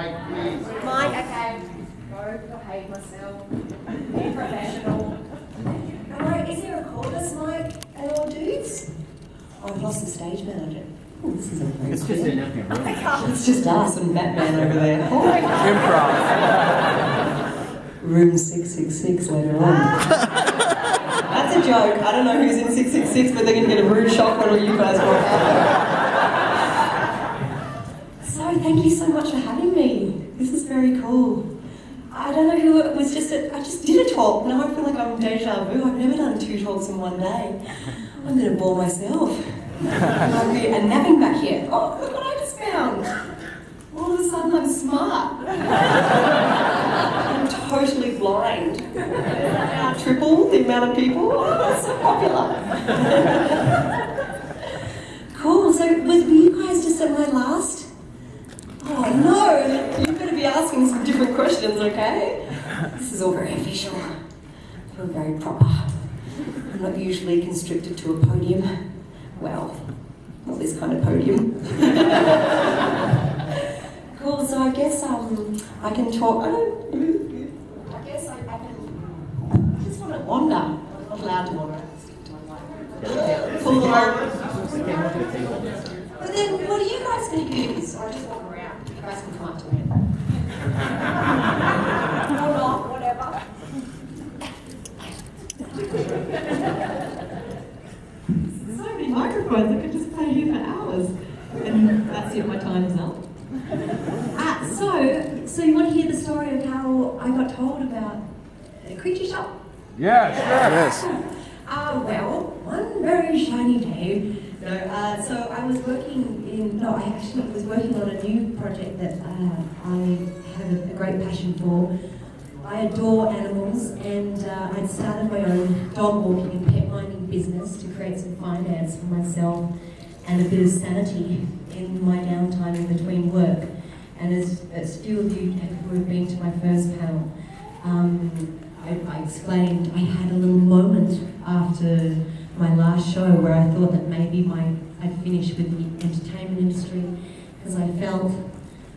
Mike, please. Mike, okay. Go behave myself. Be professional. Alright, is there a chorus, Mike, and all dudes? Oh, I've lost the stage manager. Oh, this is a great It's just an empty room. It's just us and Batman over there. Oh my God. Improv. Room 666 later on. That's a joke. I don't know who's in 666, but they're going to get a rude shock when all you guys walk out. So, thank you so much for having me. This is very cool. I don't know who it was, I just did a talk. Now I feel like I'm deja vu. I've never done 2 talks in one day. I'm going to bore myself. I'll be napping back here. Oh, look what I just found. All of a sudden I'm smart. I'm totally blind. Triple the amount of people. Oh, that's so popular. Cool, so were you guys just at my last? Oh no, you better be asking some different questions, okay? This is all very official. I feel very proper. I'm not usually constricted to a podium. Well, not this kind of podium. Cool, so I guess I can talk. I guess I just want to wander. I'm not allowed to wander. Pull them over. But then, what are you guys going to use? Or just walk around? You guys can come up to me. Or not, whatever. So many microphones, I could just play here for hours. And that's it, my time's up. So you want to hear the story of how I got told about the creature shop? Yeah, sure. Yes. Well, one very shiny day, so I was working on a new project that I have a great passion for. I adore animals, and I'd started my own dog walking and pet minding business to create some finance for myself and a bit of sanity in my downtime in between work. And as few of you who have been to my first panel, I explained I had a little moment after my last show where I thought that maybe I'd finish with the entertainment industry, because I felt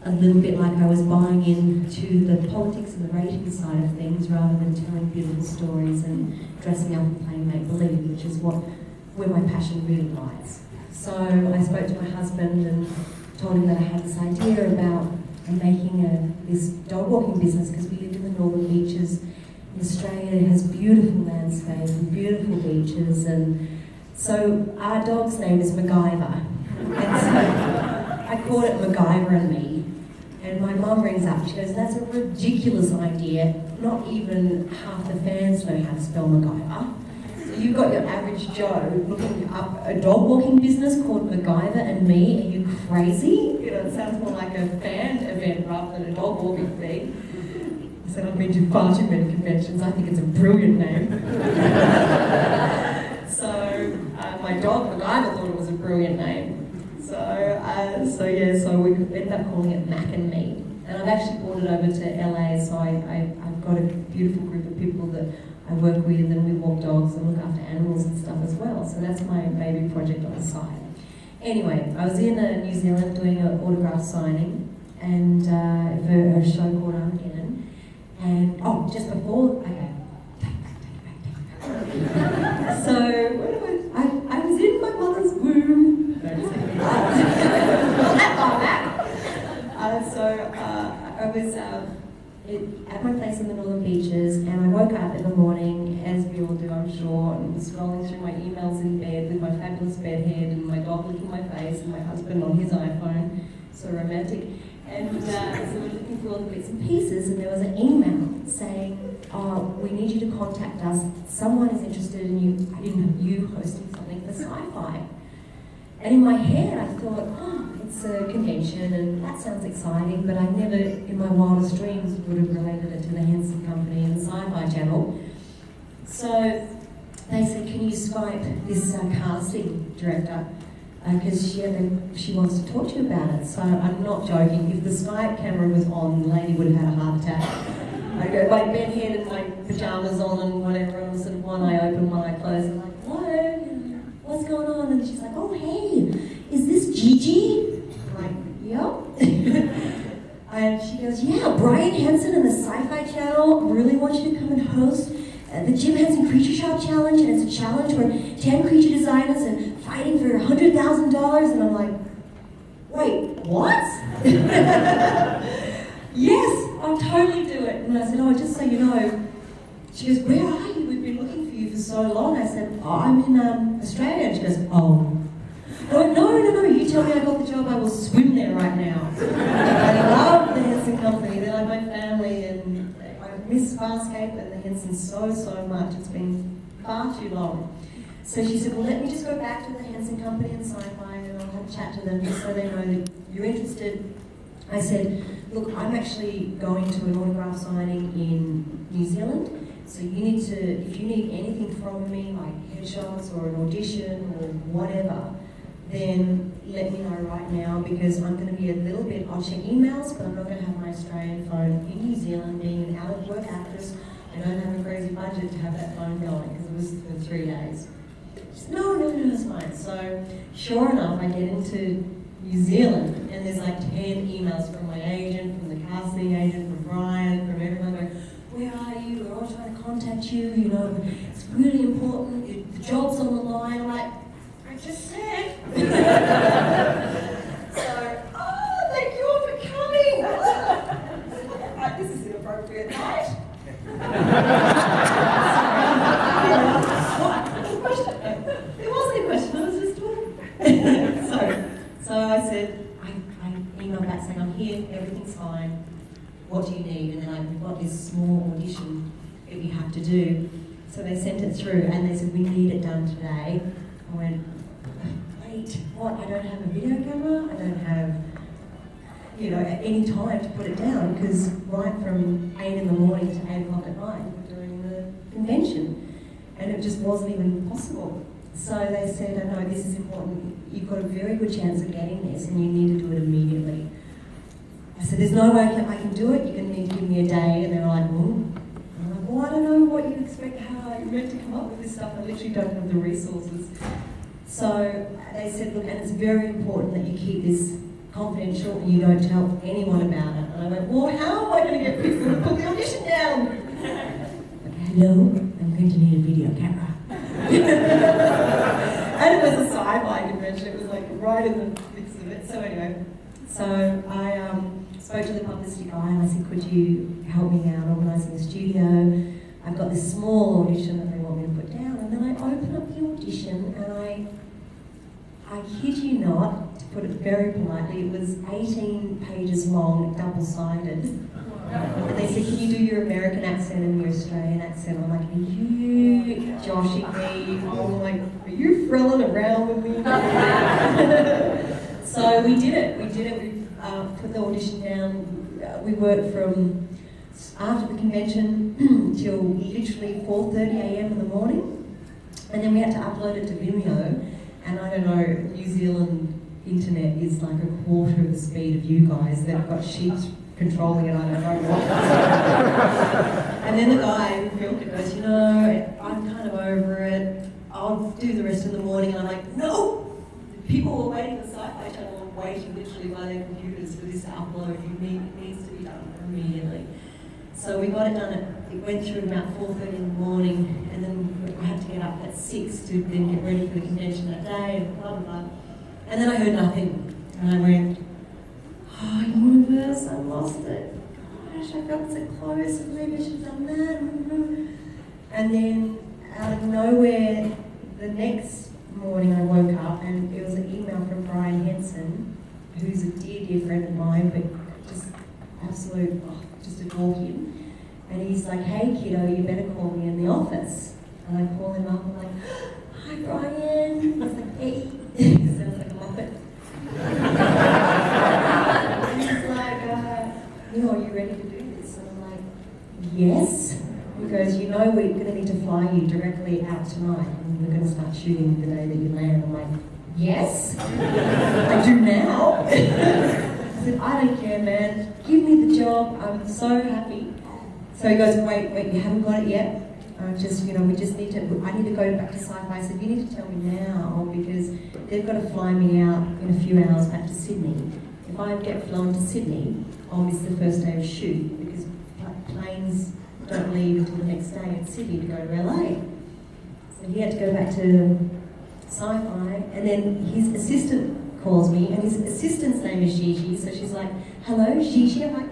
a little bit like I was buying into the politics and the rating side of things rather than telling beautiful stories and dressing up and playing make-believe, which is where my passion really lies. So I spoke to my husband and told him that I had this idea about making this dog walking business, because we lived in the Northern Beaches. Australia has beautiful landscapes and beautiful beaches, and so our dog's name is MacGyver. And so I called it MacGyver and Me. And my mum rings up, she goes, "That's a ridiculous idea. Not even half the fans know how to spell MacGyver. So you've got your average Joe looking up a dog walking business called MacGyver and Me. Are you crazy? You know, it sounds more like a fan event rather than a dog walking thing." I said, "I've been to far too many conventions. I think it's a brilliant name." So my dog MacGyver thought it was a brilliant name. So we ended up calling it Mac and Me. And I've actually brought it over to LA, so I've got a beautiful group of people that I work with, and we walk dogs and look after animals and stuff as well. So that's my baby project on the side. Anyway, I was in New Zealand doing an autograph signing and for a show called Armageddon. And, just before, okay. So, I was in my mother's womb. Don't say that. I was at my place in the Northern Beaches, and I woke up in the morning, as we all do, I'm sure, and was scrolling through my emails in bed with my fabulous bed head and my dog licking my face and my husband on his iPhone, so romantic. And so we're looking through all the bits and pieces, and there was an email saying, "We need you to contact us. Someone is interested in you hosting something for sci-fi." And in my head, I thought, it's a convention, and that sounds exciting, but I never, in my wildest dreams, would have related it to the Henson Company and the Sci-Fi Channel. So they said, "Can you Skype this casting director? Because she wants to talk to you about it." So I'm not joking. If the Skype camera was on, the lady would have had a heart attack. I go, my bed head and my pajamas on and whatever, and sort of one eye open, one eye closed. I'm like, "Hello, what's going on?" And she's like, "Oh, hey, is this Gigi?" I'm like, "Yep." And she goes, yeah, Brian Henson and the Sci-Fi Channel really want you to come and host the Jim Henson Creature Shop Challenge, and it's a challenge where 10 creature designers are fighting for $100,000, and I'm like, wait, what? Yes, I'll totally do it. And I said, oh, just so you know. She goes, where are you? We've been looking for you for so long. I said, oh, I'm in Australia. And she goes, oh. I went, no, you tell me I got the job, I will swim there right now. I love the Henson Company, they're like my family, and I miss Farscape and the Hensons so much. It's been far too long. So she said, well, let me just go back to the Henson Company and Sci-Fi, and I'll have a chat to them just so they know that you're interested. I said, look, I'm actually going to an autograph signing in New Zealand. So you need to, if you need anything from me, like headshots or an audition or whatever, then let me know right now, because I'm going to be a little bit, I'll check emails, but I'm not going to have my Australian phone in New Zealand. Being an out-of-work actress, I don't have a crazy budget to have that phone going, because it was for 3 days. She said, no, it's fine. So sure enough, I get into New Zealand, and there's like 10 emails from my agent, from the casting agent, from Brian, from everyone going, where are you? We're all trying to contact you, you know, it's really important, the job's on the line. I'm like, I just said. So, oh, thank you all for coming. Right, this is inappropriate, right? What? It wasn't a question, I was just talking. So I said, I emailed back saying, I'm here, everything's fine. What do you need? And then I've got this small audition that we have to do. So they sent it through and they said, we need it done today. I went, wait, what? I don't have a video camera, I don't have, you know, any time to put it down, because right from 8 in the morning to 8 o'clock at night, we're doing the convention. And it just wasn't even possible. So they said, oh no, this is important. You've got a very good chance of getting this and you need to do it immediately. I said, there's no way I can do it, you're going to need to give me a day. And they're like, I'm like, well, I don't know what you expect, how you're meant to come up with this stuff. I literally don't have the resources. So they said, look, and it's very important that you keep this confidential and you don't tell anyone about it. And I went, well, how am I going to get people to put the audition down? Like, hello, I'm going to need a video camera. And it was a sci-fi convention, it was like right in the mix of it. So anyway, so I spoke to the publicity guy and I said, could you help me out organising a studio? I've got this small audition that they want me to put down. And then I opened up the audition and I kid you not, to put it very politely, it was 18 pages long, double-sided. And they said, can you do your American accent and your Australian accent? I'm like, are you joshing me? I'm like, are you frilling around with me? So we did it. We put the audition down. We worked from after the convention till literally 4:30 a.m. in the morning. And then we had to upload it to Vimeo. And I don't know, New Zealand internet is like a quarter of the speed of you guys. They've got sheep controlling it, I don't know what. And then the guy who filmed it goes, you know, I'm kind of over it. I'll do the rest of the morning. And I'm like, no! People were waiting, the Sci-Fi Channel were waiting literally by their computers for this to upload. It needs to be done immediately. So we got it done, it went through about 4:30 in the morning, and then I had to get up at 6 to then get ready for the convention that day, and blah, blah, blah. And then I heard nothing, and I went, oh, universe, I lost it. Gosh, I felt so close, and maybe I should have done that. And then, out of nowhere, the next morning I woke up, and it was an email from Brian Henson, who's a dear friend of mine, but just absolute, just adore him. And he's like, hey kiddo, you better call me in the office. And I call him up, I'm like, hi Brian. He's like, hey. He sounds like a muppet. And he's like, are you ready to do this? And I'm like, yes. He goes, you know we're going to need to fly you directly out tonight, and we're going to start shooting the day that you land. I'm like, yes, I do now. I said, I don't care, man. Give me the job. I'm so happy. So he goes, wait, you haven't got it yet? We just need to, I need to go back to Sci-Fi. I said, you need to tell me now, because they've got to fly me out in a few hours back to Sydney. If if I get flown to Sydney, I'll miss the first day of shoot because planes don't leave until the next day in Sydney to go to LA. So he had to go back to Sci-Fi, and then his assistant calls me, and his assistant's name is Gigi, so she's like, hello, Gigi? I'm like,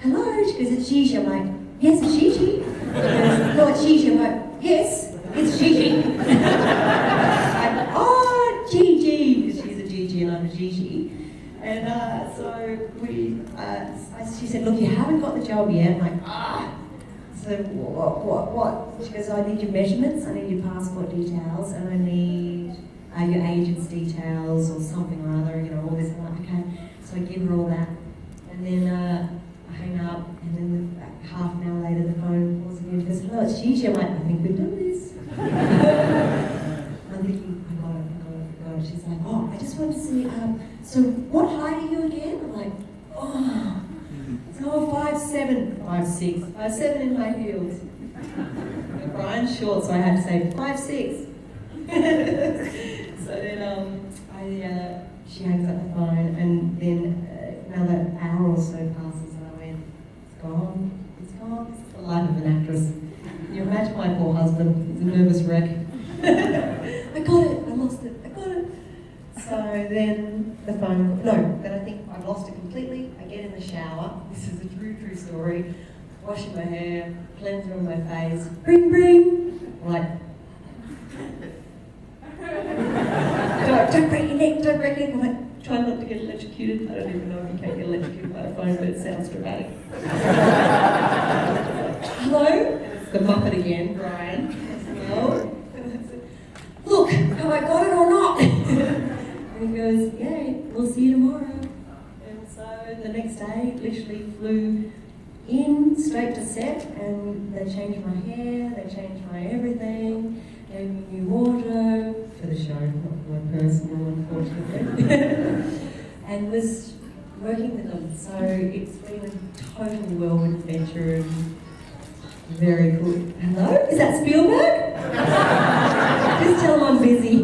hello? She goes, it's Gigi. I'm like, yes, it's Gigi. She goes, no, it's Gigi. I'm like, yes, it's Gigi. Like, oh, Gigi. She's a Gigi and I'm a Gigi. And she said, look, you haven't got the job yet. I'm like, So what? She goes, I need your measurements, I need your passport details, and I need your agent's details or something or other, all this. I'm like, okay. So I give her all that. And then I hang up, and then half an hour later the phone calls again. She goes, hello, it's Gigi. I'm like, I think we've done this. I'm thinking, I got it. She's like, oh, I just wanted to see, so what height are you again? I'm like, oh. So 5'7", 5'6", 5'7" in high heels. Brian's short, so I had to say 5'6". So then she hangs up the phone, and then another hour or so passes, and I went, it's gone. It's the life of an actress. Can you imagine my poor husband? He's a nervous wreck. I got it. I lost it. I got it. So then the phone, then I think I've lost it completely. I get in the shower. This is a true story. Washing my hair, cleanser on my face. Bring, bring. I'm like, don't break your neck, don't break your neck. I'm like, try not to get electrocuted. I don't even know if you can get electrocuted by a phone, but it sounds dramatic. Hello? And it's the Muppet again, Brian. Hello? Look, have I got it or not? And he goes, yeah, we'll see you tomorrow. And so the next day, literally flew in straight to set, and they changed my hair, they changed my everything, gave me a new wardrobe for the show, not for my personal, unfortunately. And was working with them. So it's been a total whirlwind adventure and very good. Hello? Is that Spielberg? Just tell them I'm busy.